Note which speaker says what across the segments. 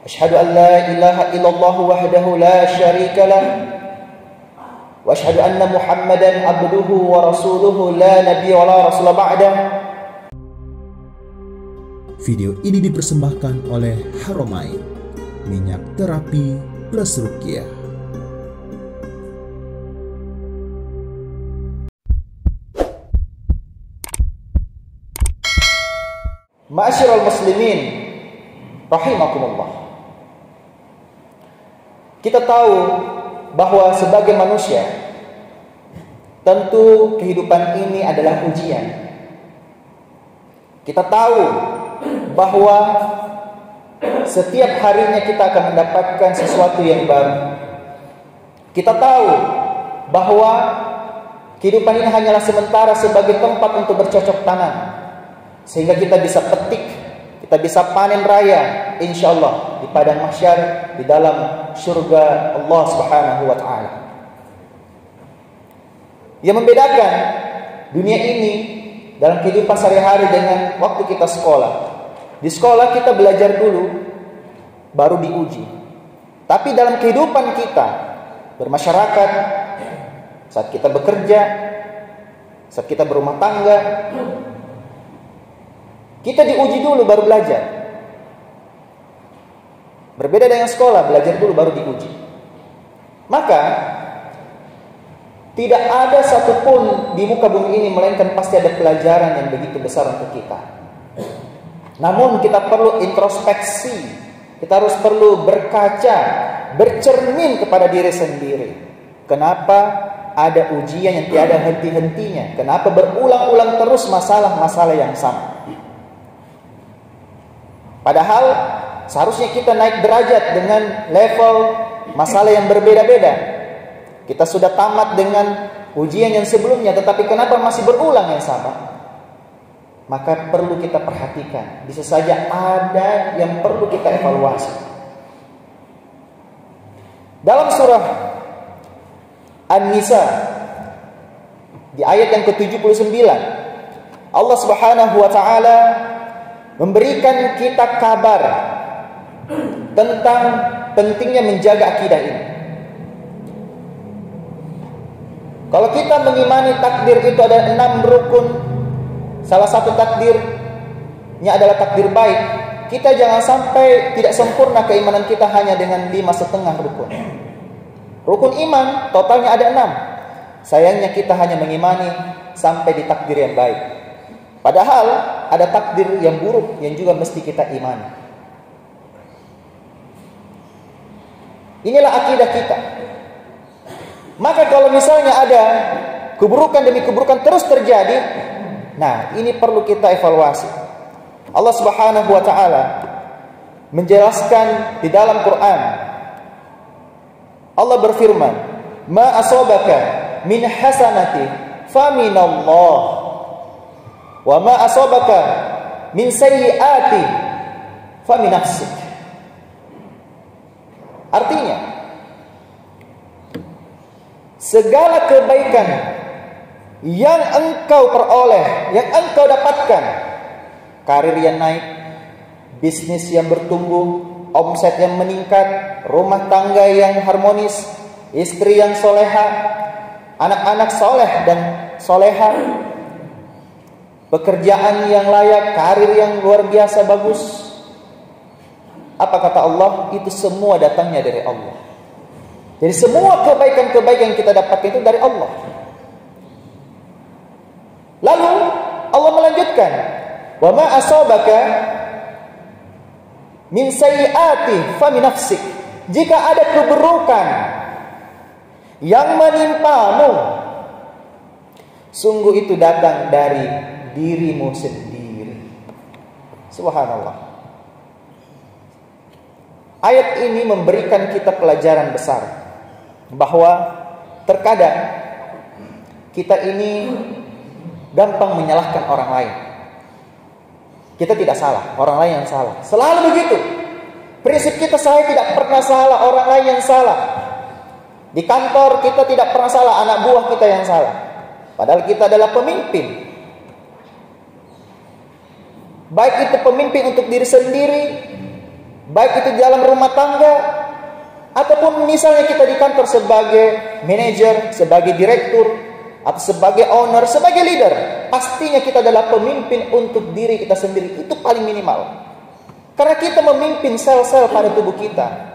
Speaker 1: Asyhadu an la ilaha illallah wahdahu la syarika lah. Wa asyhadu anna Muhammadan abduhu wa rasuluhu la nabiyya wa la rasula ba'dah.
Speaker 2: Video ini dipersembahkan oleh Haramain, minyak terapi plus ruqyah.
Speaker 1: Ma'asyiral muslimin rahimakumullah. Kita tahu bahwa sebagai manusia tentu kehidupan ini adalah ujian. Kita tahu bahwa setiap harinya kita akan mendapatkan sesuatu yang baru. Kita tahu bahwa kehidupan ini hanyalah sementara sebagai tempat untuk bercocok tanam, sehingga kita bisa petik, kita bisa panen raya insyaallah di padang mahsyar, di dalam surga Allah Subhanahu wa taala. Yang membedakan dunia ini dalam kehidupan sehari-hari dengan waktu kita sekolah. Di sekolah kita belajar dulu, baru diuji. Tapi dalam kehidupan kita bermasyarakat, saat kita bekerja, saat kita berumah tangga, kita diuji dulu baru belajar. Berbeda dengan sekolah, belajar dulu baru diuji. Maka tidak ada satupun di muka bumi ini melainkan pasti ada pelajaran yang begitu besar untuk kita. Namun kita perlu introspeksi, kita harus perlu berkaca, bercermin kepada diri sendiri. Kenapa ada ujian yang tiada henti-hentinya? Kenapa berulang-ulang terus masalah-masalah yang sama? Padahal seharusnya kita naik derajat dengan level masalah yang berbeda-beda. Kita sudah tamat dengan ujian yang sebelumnya, tetapi kenapa masih berulang yang sama? Maka perlu kita perhatikan. Bisa saja ada yang perlu kita evaluasi. Dalam surah An-Nisa di ayat yang ke-79, Allah Subhanahu wa taala memberikan kita kabar tentang pentingnya menjaga akidah ini. Kalau kita mengimani takdir itu ada 6 rukun, salah satu takdirnya adalah takdir baik, kita jangan sampai tidak sempurna keimanan kita hanya dengan 5,5 rukun. Rukun iman totalnya ada 6. Sayangnya kita hanya mengimani sampai di takdir yang baik. Padahal ada takdir yang buruk yang juga mesti kita imani. Inilah akidah kita. Maka kalau misalnya ada keburukan demi keburukan terus terjadi, nah ini perlu kita evaluasi. Allah Subhanahu wa taala menjelaskan di dalam Quran. Allah berfirman, "Ma asabaka min hasanati faminallah, wa ma asabaka min sayyiati faminafsik." Artinya, segala kebaikan yang engkau peroleh, yang engkau dapatkan, karir yang naik, bisnis yang bertumbuh, omset yang meningkat, rumah tangga yang harmonis, istri yang soleha, anak-anak soleh dan soleha, pekerjaan yang layak, karir yang luar biasa bagus. Apa kata Allah? Itu semua datangnya dari Allah. Jadi semua kebaikan-kebaikan yang kita dapatkan itu dari Allah. Lalu Allah melanjutkan, "Wa ma asabaka min sayyiati faminafsik." Jika ada keburukan yang menimpamu, sungguh itu datang dari dirimu sendiri. Subhanallah. Ayat ini memberikan kita pelajaran besar, bahwa terkadang kita ini gampang menyalahkan orang lain. Kita tidak salah, orang lain yang salah. Selalu begitu. Prinsip kita, saya tidak pernah salah, orang lain yang salah. Di kantor kita tidak pernah salah, anak buah kita yang salah. Padahal kita adalah pemimpin. Baik itu pemimpin untuk diri sendiri Baik itu di dalam rumah tangga, ataupun misalnya kita di kantor sebagai manajer, sebagai direktur, atau sebagai owner, sebagai leader. Pastinya kita adalah pemimpin untuk diri kita sendiri. Itu paling minimal. Karena kita memimpin sel-sel pada tubuh kita.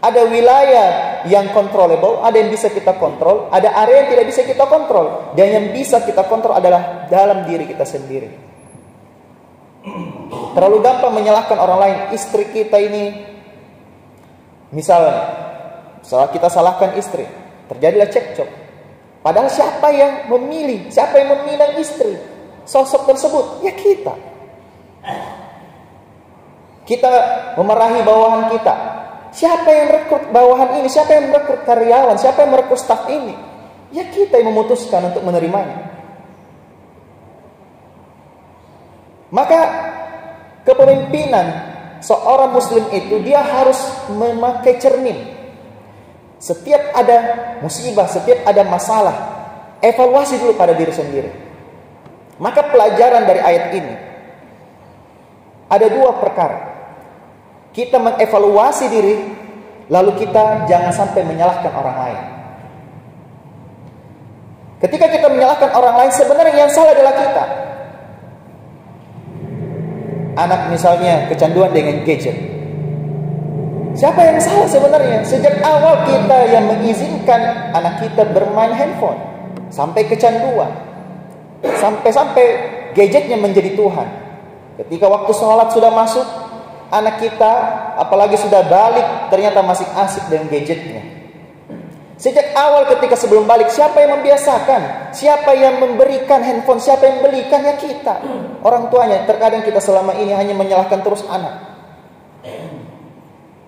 Speaker 1: Ada wilayah yang controllable, ada yang bisa kita kontrol, ada area yang tidak bisa kita kontrol. Dan yang bisa kita kontrol adalah dalam diri kita sendiri. Terlalu gampang menyalahkan orang lain. Istri kita ini, misalnya, kita salahkan istri, terjadilah cekcok. Padahal siapa yang memilih, siapa yang meminang istri, sosok tersebut? Ya kita. Kita memarahi bawahan kita. Siapa yang merekrut bawahan ini? Siapa yang merekrut karyawan? Siapa yang merekrut staf ini? Ya kita yang memutuskan untuk menerimanya. Maka kepemimpinan seorang muslim itu dia harus memakai cermin. Setiap ada musibah, setiap ada masalah, evaluasi dulu pada diri sendiri. Maka pelajaran dari ayat ini ada dua perkara. Kita mengevaluasi diri, lalu kita jangan sampai menyalahkan orang lain. Ketika kita menyalahkan orang lain, sebenarnya yang salah adalah kita. Anak misalnya kecanduan dengan gadget. Siapa yang salah sebenarnya? Sejak awal kita yang mengizinkan anak kita bermain handphone sampai kecanduan. Sampai-sampai gadgetnya menjadi Tuhan. Ketika waktu sholat sudah masuk, anak kita apalagi sudah balik ternyata masih asik dengan gadgetnya. Sejak awal ketika sebelum balik, siapa yang membiasakan? Siapa yang memberikan handphone? Siapa yang belikan? Ya kita, orang tuanya. Terkadang kita selama ini hanya menyalahkan terus anak.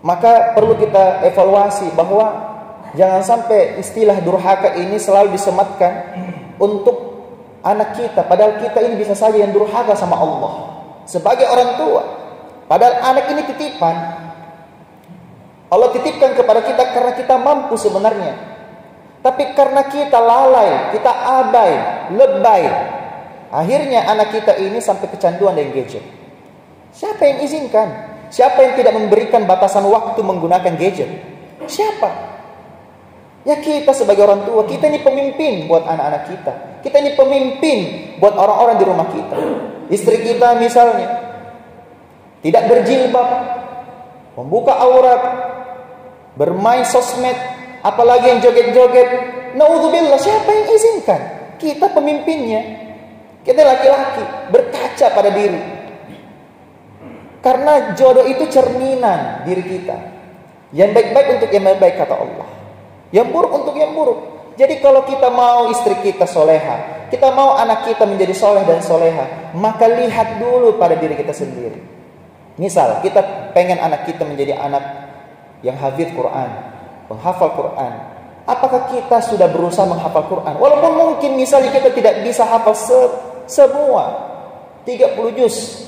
Speaker 1: Maka perlu kita evaluasi bahwa jangan sampai istilah durhaka ini selalu disematkan untuk anak kita. Padahal kita ini bisa saja yang durhaka sama Allah sebagai orang tua. Padahal anak ini titipan. Allah titipkan kepada kita karena kita mampu sebenarnya. Tapi karena kita lalai, kita abai, lebay, akhirnya anak kita ini sampai kecanduan dengan gadget. Siapa yang izinkan? Siapa yang tidak memberikan batasan waktu menggunakan gadget? Siapa? Ya kita sebagai orang tua. Kita ini pemimpin buat anak-anak kita. Kita ini pemimpin buat orang-orang di rumah kita. Istri kita misalnya tidak berjilbab, membuka aurat, bermain sosmed, apalagi yang joget-joget. Naudzubillah, siapa yang izinkan? Kita pemimpinnya. Kita laki-laki, berkaca pada diri. Karena jodoh itu cerminan diri kita. Yang baik-baik untuk yang baik-baik kata Allah. Yang buruk untuk yang buruk. Jadi kalau kita mau istri kita soleha, kita mau anak kita menjadi soleh dan soleha, maka lihat dulu pada diri kita sendiri. Misal kita pengen anak kita menjadi anak yang hafidz Quran, penghafal Quran. Apakah kita sudah berusaha menghafal Quran? Walaupun mungkin misalnya kita tidak bisa hafal semua 30 juz.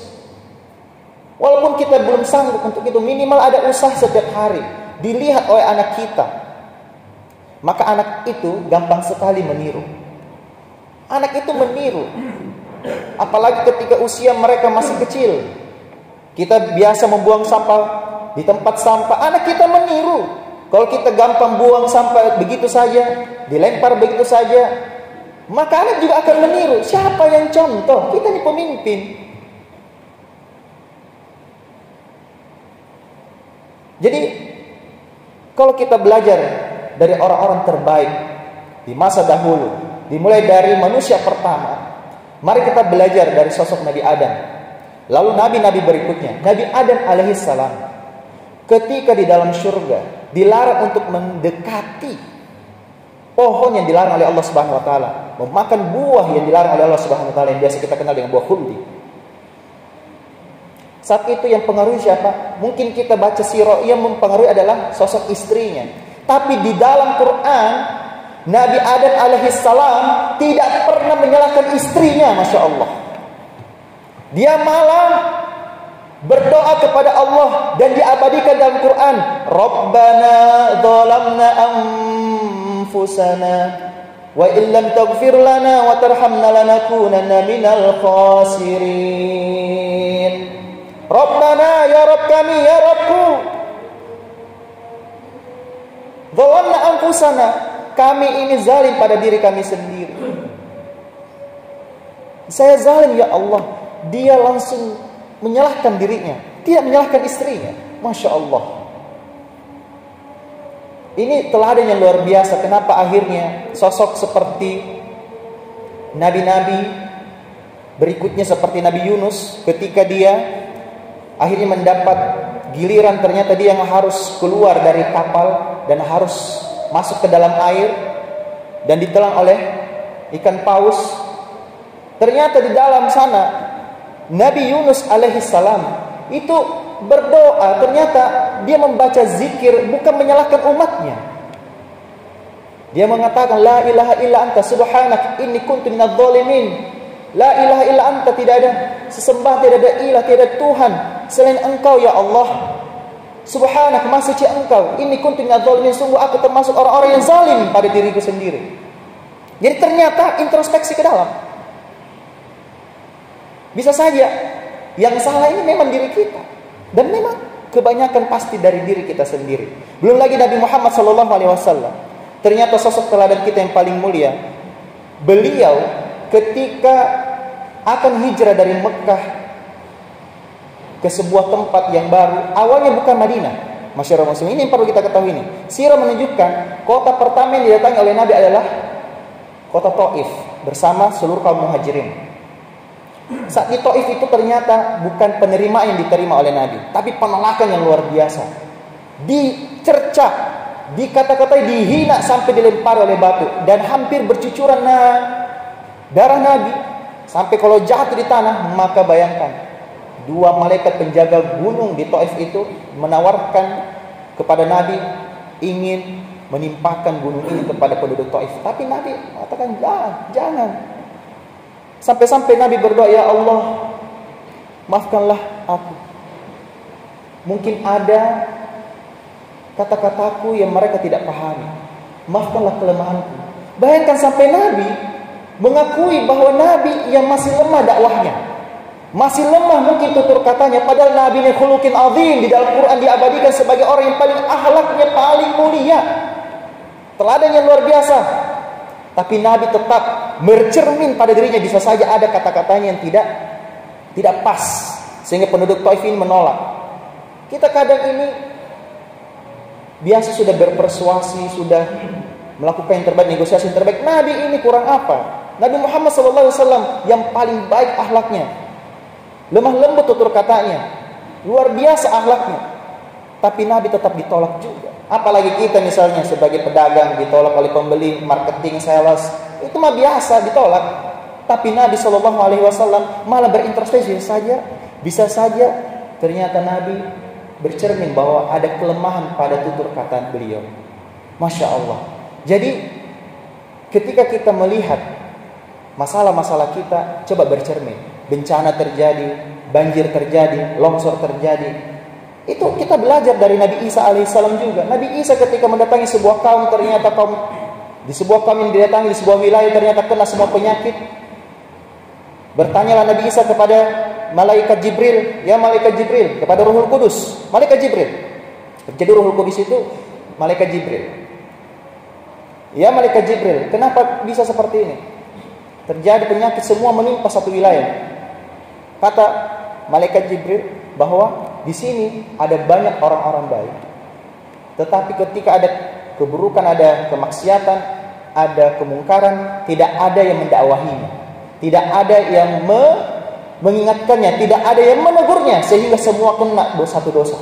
Speaker 1: Walaupun kita belum sanggup untuk itu, minimal ada usaha setiap hari dilihat oleh anak kita. Maka anak itu gampang sekali meniru. Anak itu meniru. Apalagi ketika usia mereka masih kecil. Kita biasa membuang sampah di tempat sampah, anak kita meniru. Kalau kita gampang buang sampah begitu saja, dilempar begitu saja, maka anak juga akan meniru. Siapa yang contoh? Kita ini pemimpin. Jadi kalau kita belajar dari orang-orang terbaik di masa dahulu, dimulai dari manusia pertama, mari kita belajar dari sosok Nabi Adam. Lalu nabi-nabi berikutnya, Nabi Adam alaihissalam, ketika di dalam surga dilarang untuk mendekati pohon yang dilarang oleh Allah Subhanahu wa taala, memakan buah yang dilarang oleh Allah Subhanahu wa taala yang biasa kita kenal dengan buah khuldi. Saat itu yang pengaruhi siapa? Mungkin kita baca sirah, yang mempengaruhi adalah sosok istrinya. Tapi di dalam Quran, Nabi Adam alaihissalam tidak pernah menyalahkan istrinya, Masya Allah. Dia malah berdoa kepada Allah dan diabadikan dalam Quran. Rabbana zalamna anfusana wa illam taghfir lana wa tarhamna lanakunanna minal khasirin. Rabbana ya Rabb kami, ya Rabbku. Zalamna anfusana, kami ini zalim pada diri kami sendiri. Saya zalim ya Allah. Dia langsung menyalahkan dirinya, tidak menyalahkan istrinya. Masya Allah. Ini teladan yang luar biasa. Kenapa akhirnya sosok seperti nabi-nabi berikutnya, seperti Nabi Yunus, ketika dia akhirnya mendapat giliran, ternyata dia yang harus keluar dari kapal dan harus masuk ke dalam air dan ditelan oleh ikan paus. Ternyata di dalam sana Nabi Yunus alaihissalam itu berdoa, ternyata dia membaca zikir, bukan menyalahkan umatnya. Dia mengatakan la ilaha illa anta subhanak inni kuntu minadh dhalimin. La ilaha illa anta, tidak ada sesembah, tidak ada ilah, tidak ada Tuhan selain Engkau ya Allah. Subhanak, maha suci Engkau. Inni kuntu minadh dhalimin, sungguh aku termasuk orang-orang yang zalim pada diriku sendiri. Jadi ternyata introspeksi ke dalam. Bisa saja yang salah ini memang diri kita, dan memang kebanyakan pasti dari diri kita sendiri. Belum lagi Nabi Muhammad SAW, ternyata sosok teladan kita yang paling mulia. Beliau ketika akan hijrah dari Mekah ke sebuah tempat yang baru, awalnya bukan Madinah. Masyarakat muslim, ini yang perlu kita ketahui ini. Sirah menunjukkan kota pertama yang didatangi oleh Nabi adalah kota Taif bersama seluruh kaum muhajirin. Saat di Taif itu ternyata bukan penerimaan yang diterima oleh Nabi, tapi penolakan yang luar biasa. Dicerca, dikata-katai, dihina sampai dilempar oleh batu dan hampir bercucuran darah Nabi. Sampai kalau jatuh di tanah, maka bayangkan dua malaikat penjaga gunung di Taif itu menawarkan kepada Nabi ingin menimpakan gunung ini kepada penduduk Taif. Tapi Nabi mengatakan jangan. Sampai-sampai Nabi berdoa, ya Allah, maafkanlah aku. Mungkin ada kata-kataku yang mereka tidak pahami. Maafkanlah kelemahanku. Bayangkan sampai Nabi mengakui bahwa Nabi yang masih lemah dakwahnya, masih lemah mungkin tutur katanya. Padahal Nabi ini khuluqin azim, di dalam Quran diabadikan sebagai orang yang paling akhlaknya paling mulia, teladan yang luar biasa. Tapi Nabi tetap bercermin pada dirinya, bisa saja ada kata-katanya yang tidak pas, sehingga penduduk Taif ini menolak. Kita kadang ini biasa sudah berpersuasi, sudah melakukan yang terbaik, negosiasi yang terbaik. Nabi ini kurang apa? Nabi Muhammad SAW yang paling baik akhlaknya, lemah lembut tutur katanya, luar biasa akhlaknya. Tapi Nabi tetap ditolak juga. Apalagi kita misalnya sebagai pedagang ditolak oleh pembeli, marketing, sales, itu mah biasa ditolak. Tapi Nabi SAW malah berintrospeksi saja. Bisa saja ternyata Nabi bercermin bahwa ada kelemahan pada tutur kata beliau. Masya Allah. Jadi ketika kita melihat masalah-masalah kita, coba bercermin. Bencana terjadi, banjir terjadi, longsor terjadi. Itu kita belajar dari Nabi Isa alaihissalam juga. Nabi Isa ketika mendatangi sebuah kaum, ternyata di sebuah kaum yang didatangi di sebuah wilayah ternyata kena semua penyakit. Bertanyalah Nabi Isa kepada malaikat Jibril, ya malaikat Jibril, kepada Ruhul Kudus, malaikat Jibril. Jadi Ruhul Kudus itu malaikat Jibril. Ya malaikat Jibril, kenapa bisa seperti ini? Terjadi penyakit semua menimpa satu wilayah. Kata malaikat Jibril bahwa di sini ada banyak orang-orang baik, tetapi ketika ada keburukan, ada kemaksiatan, ada kemungkaran, tidak ada yang mendakwahinya, tidak ada yang mengingatkannya, tidak ada yang menegurnya, sehingga semua kena satu dosa.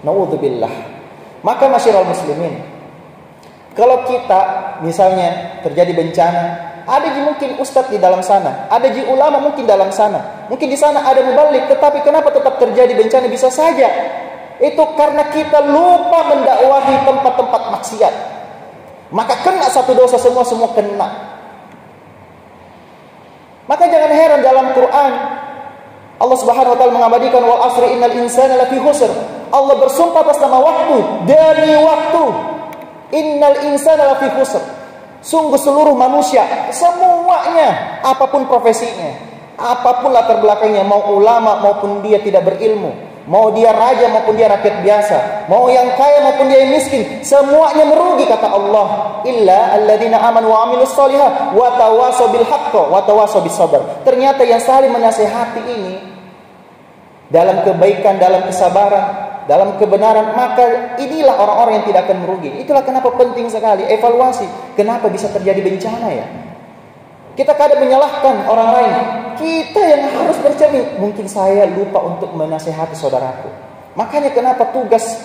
Speaker 1: Na'udzubillah. Maka masyiral muslimin, kalau kita misalnya terjadi bencana, ada mungkin ustadz di dalam sana, ada ulama mungkin dalam sana, mungkin di sana ada mubalik, tetapi kenapa tetap terjadi bencana? Bisa saja itu karena kita lupa mendakwahi tempat-tempat maksiat, maka kena satu dosa, semua kena. Maka jangan heran dalam Quran Allah Subhanahu wa taala mengabadikan wal asri innal insana lafi khusr. Allah bersumpah atas nama waktu, demi waktu, innal insana lafi khusr. Sungguh seluruh manusia, semuanya, apapun profesinya, Apapun latar belakangnya, mau ulama maupun dia tidak berilmu, mau dia raja maupun dia rakyat biasa, mau yang kaya maupun dia yang miskin, semuanya merugi kata Allah. Illa alladzina amanu wa amilus sholihat wa tawasaw bil haqqi wa tawasaw bis sabr. Ternyata yang saling menasihati ini dalam kebaikan, dalam kesabaran, dalam kebenaran, maka inilah orang-orang yang tidak akan merugi. Itulah kenapa penting sekali evaluasi. Kenapa bisa terjadi bencana ya? Kita kadang menyalahkan orang lain. Kita yang harus bercermin. Mungkin saya lupa untuk menasehati saudaraku. Makanya kenapa tugas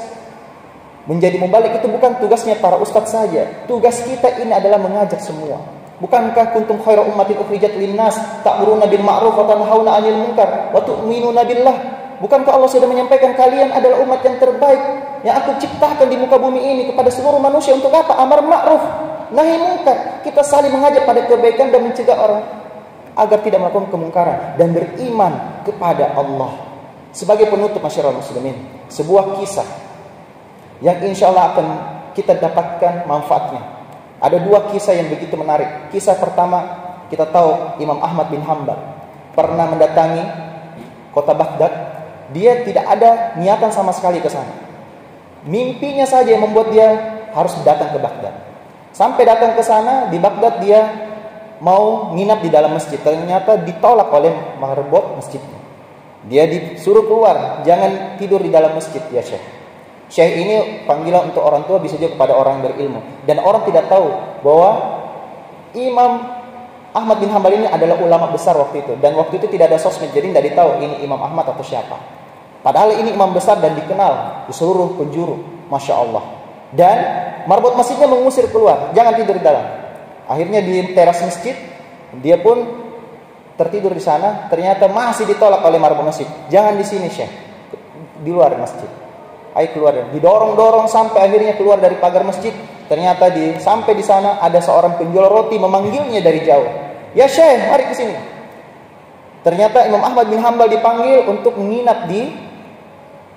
Speaker 1: menjadi mubalik itu bukan tugasnya para ustadz saja. Tugas kita ini adalah mengajak semua. Bukankah kuntum khairu ummatin ukhrijat linnas ta'muruna bil ma'ruf wa tanhauna 'anil munkar wa tu'minuna billah. Bukankah Allah sudah menyampaikan kalian adalah umat yang terbaik yang aku ciptakan di muka bumi ini kepada seluruh manusia untuk apa? Amar ma'ruf, nahi munkar. Kita saling mengajak pada kebaikan dan mencegah orang agar tidak melakukan kemungkaran dan beriman kepada Allah. Sebagai penutup masyarakat muslimin, sebuah kisah yang insya Allah akan kita dapatkan manfaatnya. Ada dua kisah yang begitu menarik. Kisah pertama, kita tahu Imam Ahmad bin Hanbal pernah mendatangi kota Baghdad. Dia tidak ada niatan sama sekali ke sana. Mimpinya saja yang membuat dia harus datang ke Baghdad. Sampai datang ke sana, di Baghdad dia mau nginap di dalam masjid. Ternyata ditolak oleh marbot masjidnya. Dia disuruh keluar, jangan tidur di dalam masjid ya Syekh. Syekh ini panggilan untuk orang tua, bisa juga kepada orang berilmu. Dan orang tidak tahu bahwa Imam Ahmad bin Hanbal ini adalah ulama besar waktu itu. Dan waktu itu tidak ada sosmed, jadi tidak ditahu ini Imam Ahmad atau siapa. Padahal ini imam besar dan dikenal di seluruh penjuru. Masya Allah. Dan marbot masjidnya mengusir keluar, jangan tidur di dalam. Akhirnya di teras masjid, dia pun tertidur di sana. Ternyata masih ditolak oleh marbot masjid. Jangan di sini Syekh, di luar masjid. Ayo keluar. Didorong-dorong sampai akhirnya keluar dari pagar masjid. Ternyata sampai di sana ada seorang penjual roti memanggilnya dari jauh. Ya Syekh, mari ke sini. Ternyata Imam Ahmad bin Hanbal dipanggil untuk menginap di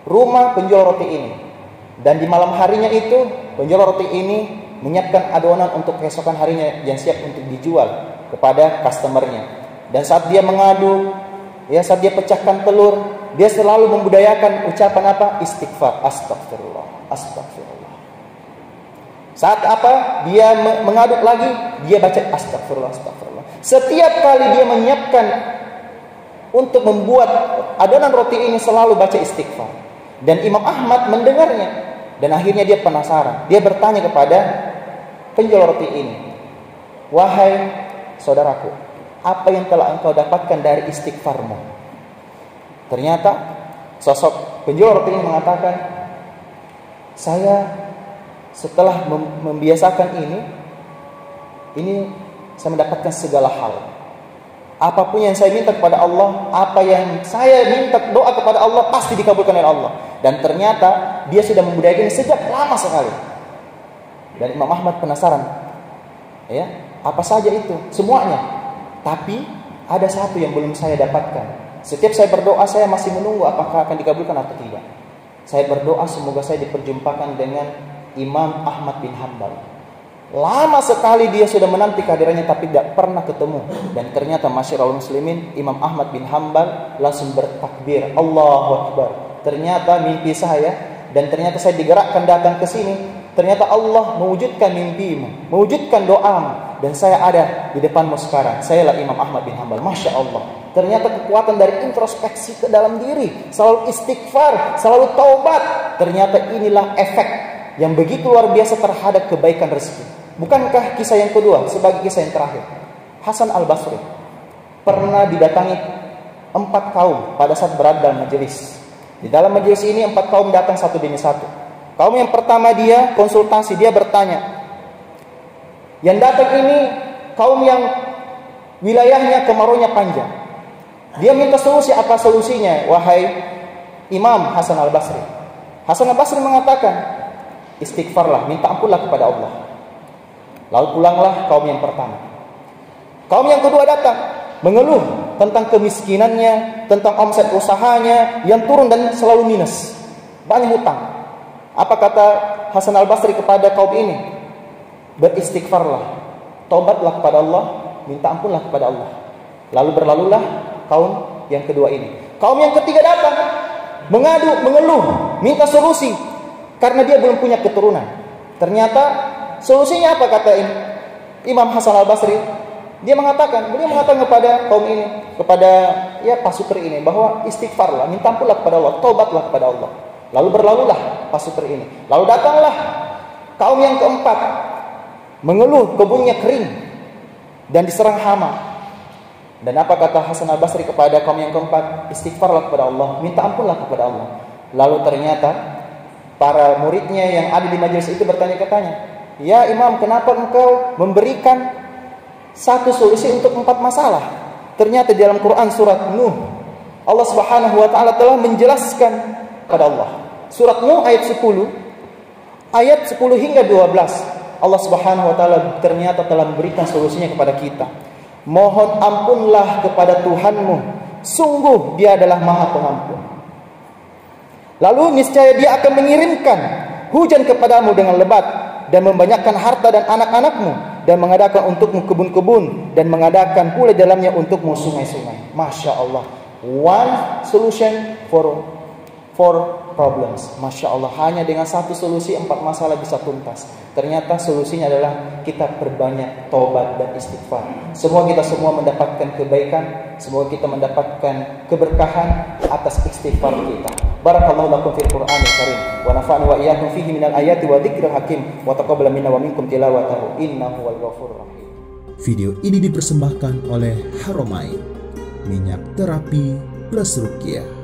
Speaker 1: rumah penjual roti ini. Dan di malam harinya itu penjual roti ini menyiapkan adonan untuk keesokan harinya yang siap untuk dijual kepada customernya. Dan saat dia mengadu, ya saat dia pecahkan telur, dia selalu membudayakan ucapan apa? Istighfar, astagfirullah, astagfirullah. Saat apa? Dia mengaduk lagi, dia baca astagfirullah, astagfirullah. Setiap kali dia menyiapkan untuk membuat adonan roti ini selalu baca istighfar. Dan Imam Ahmad mendengarnya. Dan akhirnya dia penasaran. Dia bertanya kepada penjual roti ini, wahai saudaraku, apa yang telah engkau dapatkan dari istighfarmu? Ternyata sosok penjual roti ini mengatakan, saya setelah membiasakan ini saya mendapatkan segala hal. Apapun yang saya minta kepada Allah, apa yang saya minta doa kepada Allah pasti dikabulkan oleh Allah. Dan ternyata dia sudah membudayakan sejak lama sekali. Dan Imam Ahmad penasaran, ya, apa saja itu? Semuanya. Tapi ada satu yang belum saya dapatkan. Setiap saya berdoa, saya masih menunggu apakah akan dikabulkan atau tidak. Saya berdoa semoga saya diperjumpakan dengan Imam Ahmad bin Hanbal. Lama sekali dia sudah menanti kehadirannya tapi tidak pernah ketemu. Dan ternyata masyarakat muslimin, Imam Ahmad bin Hanbal langsung bertakbir, Allahu Akbar. Ternyata mimpi saya, dan ternyata saya digerakkan datang ke sini. Ternyata Allah mewujudkan mimpimu, mewujudkan doamu, dan saya ada di depanmu sekarang. Sayalah Imam Ahmad bin Hanbal. Masya Allah. Ternyata kekuatan dari introspeksi ke dalam diri, selalu istighfar, selalu taubat. Ternyata inilah efek yang begitu luar biasa terhadap kebaikan rezeki. Bukankah kisah yang kedua sebagai kisah yang terakhir? Hasan al-Basri pernah didatangi 4 kaum pada saat berada dalam majelis. Di dalam majelis ini 4 kaum datang satu demi satu. Kaum yang pertama dia konsultasi, dia bertanya. Yang datang ini kaum yang wilayahnya kemaraunya panjang. Dia minta solusi, apa solusinya? Wahai Imam Hasan al-Basri. Hasan al-Basri mengatakan, istighfarlah, minta ampunlah kepada Allah. Lalu pulanglah kaum yang pertama. Kaum yang kedua datang, mengeluh tentang kemiskinannya, tentang omset usahanya yang turun dan selalu minus, banyak hutang. Apa kata Hasan al-Basri kepada kaum ini? Beristighfarlah, taubatlah kepada Allah, minta ampunlah kepada Allah. Lalu berlalulah kaum yang kedua ini. Kaum yang ketiga datang mengadu, mengeluh, minta solusi karena dia belum punya keturunan. Ternyata solusinya apa kata Imam Hasan Al-Basri? Beliau mengatakan kepada kaum ini, kepada pasutri ini, bahwa istighfarlah, minta ampunlah kepada Allah, taubatlah kepada Allah. Lalu berlalulah pasutri ini. Lalu datanglah kaum yang keempat, mengeluh kebunnya kering dan diserang hama. Dan apa kata Hasan Al-Basri kepada kaum yang keempat? Istighfarlah kepada Allah, minta ampunlah kepada Allah. Lalu ternyata para muridnya yang ada di majelis itu bertanya-tanya, "Ya Imam, kenapa engkau memberikan satu solusi untuk 4 masalah?" Ternyata di dalam Quran surat Nuh, Allah Subhanahu wa taala telah menjelaskan pada Allah. Surat Nuh ayat 10 hingga 12. Allah Subhanahu wa taala ternyata telah memberikan solusinya kepada kita. Mohon ampunlah kepada Tuhanmu, sungguh Dia adalah Maha Pengampun. Lalu niscaya Dia akan mengirimkan hujan kepadamu dengan lebat dan membanyakkan harta dan anak-anakmu, dan mengadakan untukmu kebun-kebun, dan mengadakan pula dalamnya untukmu sungai-sungai. Masya Allah. One solution for problems. Masya Allah. Hanya dengan satu solusi 4 masalah bisa tuntas. Ternyata solusinya adalah kita perbanyak taubat dan istighfar. Kita semua mendapatkan kebaikan. Semoga kita mendapatkan keberkahan atas istighfar kita. Barakallahu lakum fil Qur'anil karim wa nafa'ani wa iyyakum fihi minal ayati wa dzikril hakim wa taqabbal minna wa minkum tilawatahu innahu wal ghafurur rahim.
Speaker 2: Video ini dipersembahkan oleh Haramain, minyak terapi plus ruqyah.